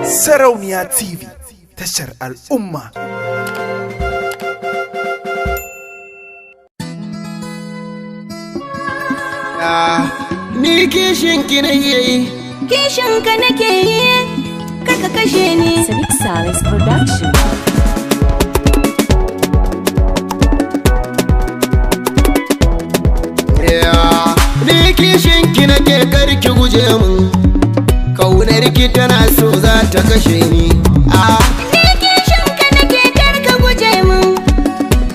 Sarauniya TV, tashar al'umma. Ni kishin ki nake yi, kishin ka nake yi, kaka kashe ni. Sadiq Saleh's production. Ni kishin ki nake karki guje mun, kaunar ki tana so za ta kashe ni. Ni kishin ka nake karka guje mun,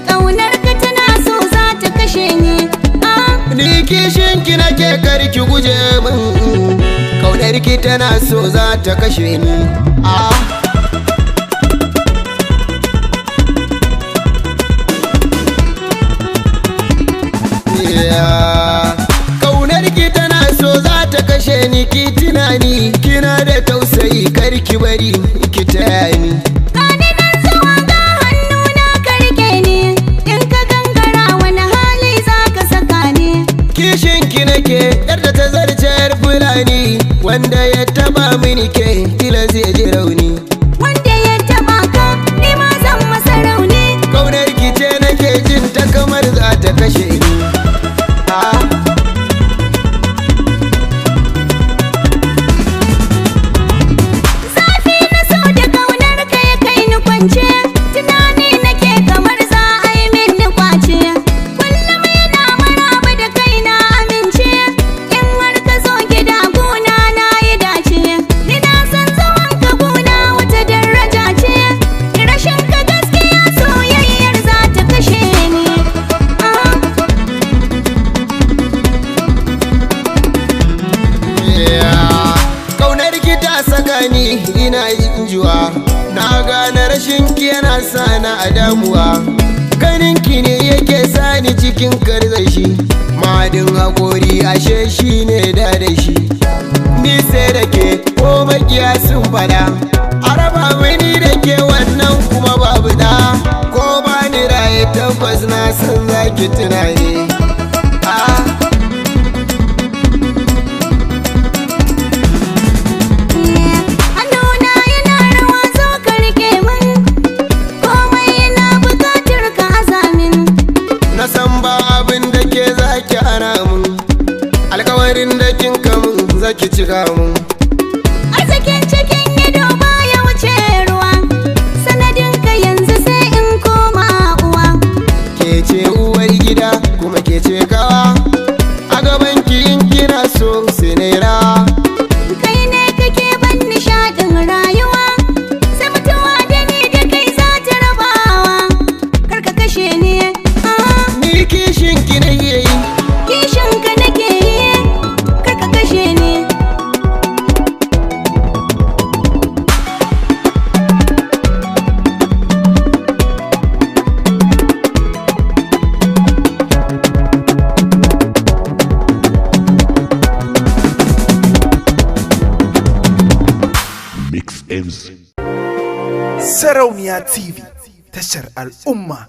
kaunar ka tana so za ta kashe ni. Ni kishin ki nake karki guje mun, kaunar ki tana so za ta kashe ni. Kaunar ki tana so za ta kashe ni, ki tunani kina da tausayi karki bari ki taya ni. Gani nan zuwa ga hannuna ka rike ni, in ka gangara wani hali za ka saka ni. Kishin ki nake yar da ta zarce yar Fulani, wanda ya taba mini ke kila zai ji rauni. Wanda ya taba ka ni ma zan masa rauni. Kaunar ki ce nake jin ta kamar za ta kashe ni. Zafi na so da kaunar ka ya kai ni kwance, tunani nake kamar za a yi mini kwace. Kullum yana maraba da kai na amince, in har ka zo gida guna na yi dace. Ni na san zaman ka guna wata daraja ce, rashin ka gaskiya soyayyar za ta kashe ni. Kaunar ki ta saka ni ina yin juwa, na gane rashin ki yana sa na a damuwa. Ganin ki ne yake sani cikin karzashi, madin haƙori ashe shi ne da shi. Ni sai da ke ko makiya sun fada, a raba mini da ke wannan kuma babu da. Ko ba ni raye tabbas na san zaki tunani. Hannuna yana rawa zo ka rike min, komai yana bukatar ka azamin. Na san ba abin da ke zaki hana mun, alkawarin da kin kamun zaki cika mun. Arzikin cikin ido baya wuce ruwa, sanadin ka yanzu sai in koma uwa. Ke ce uwar gida kuma ke ce kawa, a gaban ki in kina so sai na yi rawa. Kai ne kake ban nishaɗin rayuwa, sai mutuwa da ni da kai za ta rabawa. Kar ka kashe ni, Ni kishin ki nake yi, kishin ka nake yi, kar ka kashe ni. Sarauniya TV, tashar al'umma.